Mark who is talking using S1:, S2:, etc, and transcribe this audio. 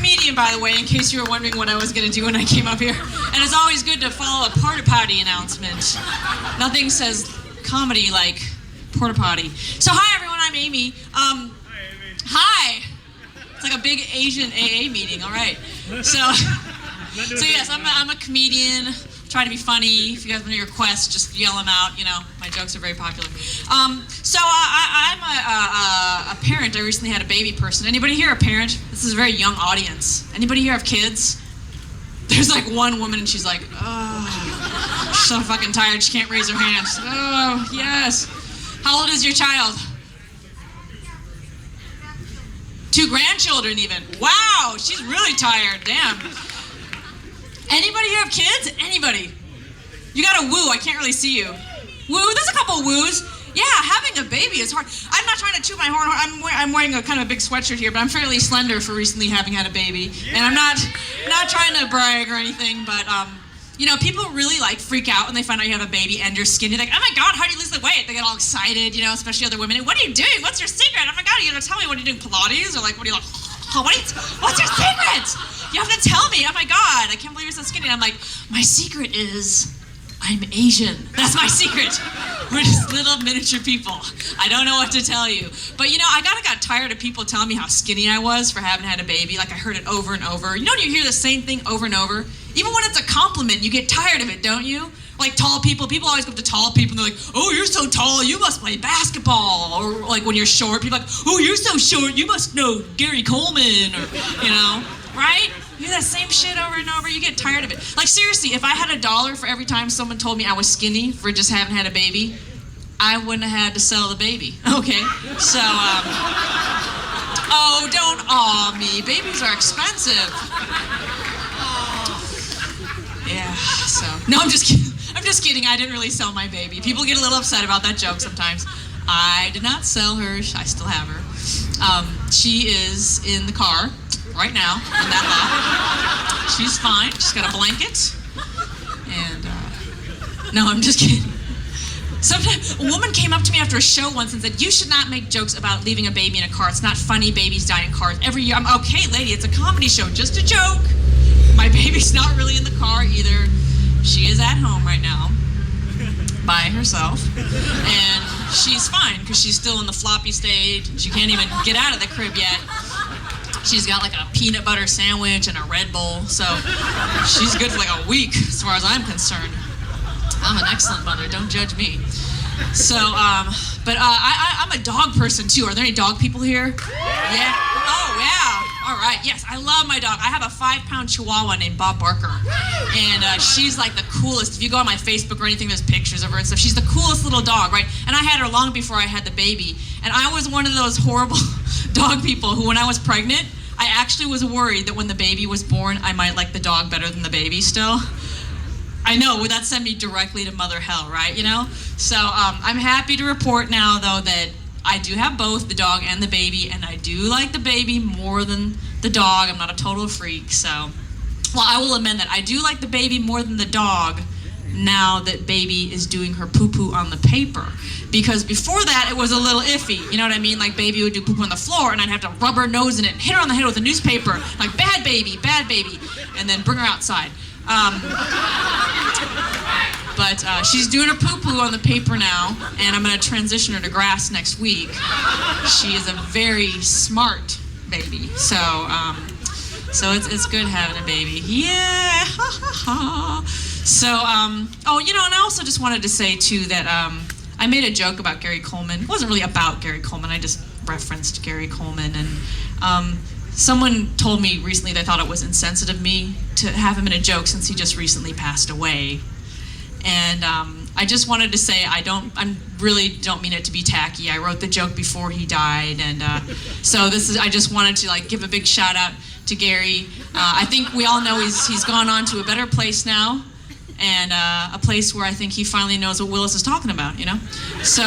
S1: comedian, by the way, in case you were wondering what I was going to do when I came up here. And it's always good to follow a porta potty announcement. Nothing says comedy like porta potty. So hi, everyone. I'm Amy.
S2: Hi, Amy.
S1: Hi. It's like a big Asian AA meeting. All right. So yes, I'm a comedian. Try to be funny. If you guys have any requests, just yell them out. You know, my jokes are very popular. So I'm a parent. I recently had a baby person. Anybody here a parent? This is a very young audience. Anybody here have kids? There's like one woman and she's like, oh, she's so fucking tired. She can't raise her hand. She's like, oh, yes. How old is your child? 2 grandchildren even. Wow, she's really tired. Damn. Anybody here have kids? Anybody? You got a woo. I can't really see you. Woo? There's a couple woos. Yeah, having a baby is hard. I'm not trying to toot my horn. I'm wearing a kind of a big sweatshirt here, but I'm fairly slender for recently having had a baby. And I'm not trying to brag or anything, but you know, people really like freak out when they find out you have a baby and you're skinny. Like, oh my God, how do you lose the weight? They get all excited, you know, especially other women. What are you doing? What's your secret? Oh my God, are you gonna tell me what you're doing, Pilates? Or like, what are you like, oh, what's your secret? You have to tell me. Oh my God, I can't believe you're so skinny. And I'm like, my secret is I'm Asian. That's my secret. We're just little miniature people. I don't know what to tell you. But you know, I got tired of people telling me how skinny I was for having had a baby. Like I heard it over and over. You know, you hear the same thing over and over. Even when it's a compliment, you get tired of it, don't you? Like tall people always go up to tall people and they're like, oh, you're so tall, you must play basketball. Or like when you're short, people are like, oh, you're so short, you must know Gary Coleman, or, you know, right? You do that same shit over and over, you get tired of it. Like seriously, if I had $1 for every time someone told me I was skinny for just having had a baby, I wouldn't have had to sell the baby, okay? So, oh, don't awe me, babies are expensive. Yeah, so, no, I'm just kidding. I'm just kidding. I didn't really sell my baby. People get a little upset about that joke sometimes. I did not sell her. I still have her. She is in the car right now in that lot. She's fine. She's got a blanket. And, no, I'm just kidding. Sometimes a woman came up to me after a show once and said, you should not make jokes about leaving a baby in a car. It's not funny. Babies die in cars. Every year, I'm okay, lady. It's a comedy show. Just a joke. My baby's not really in the car either. She is at home right now by herself, and she's fine because she's still in the floppy stage. She can't even get out of the crib yet. She's got like a peanut butter sandwich and a Red Bull, so she's good for like a week as far as I'm concerned. I'm an excellent mother, don't judge me. So, but I'm a dog person too. Are there any dog people here? Yeah? Oh, yeah. All right, yes, I love my dog. I have a 5-pound Chihuahua named Bob Barker, and she's like the coolest. If you go on my Facebook or anything, there's pictures of her and stuff. She's the coolest little dog, right? And I had her long before I had the baby, and I was one of those horrible dog people who, when I was pregnant, I actually was worried that when the baby was born, I might like the dog better than the baby still. I know, would that send me directly to mother hell, right, you know? So I'm happy to report now, though, that I do have both the dog and the baby, and I do like the baby more than the dog. I'm not a total freak, so. Well, I will amend that. I do like the baby more than the dog now that baby is doing her poo-poo on the paper. Because before that, it was a little iffy. You know what I mean? Like baby would do poo-poo on the floor, and I'd have to rub her nose in it and hit her on the head with a newspaper. Like, bad baby, and then bring her outside. But she's doing her poo-poo on the paper now, and I'm going to transition her to grass next week. She is a very smart baby, so it's good having a baby. Yeah, So, oh, you know, and I also just wanted to say, too, that I made a joke about Gary Coleman. It wasn't really about Gary Coleman, I just referenced Gary Coleman, and someone told me recently they thought it was insensitive of me to have him in a joke since he just recently passed away. And I just wanted to say I really don't mean it to be tacky. I wrote the joke before he died, and so I just wanted to like give a big shout out to Gary. I think we all know he's gone on to a better place now, and a place where I think he finally knows what Willis is talking about, you know? So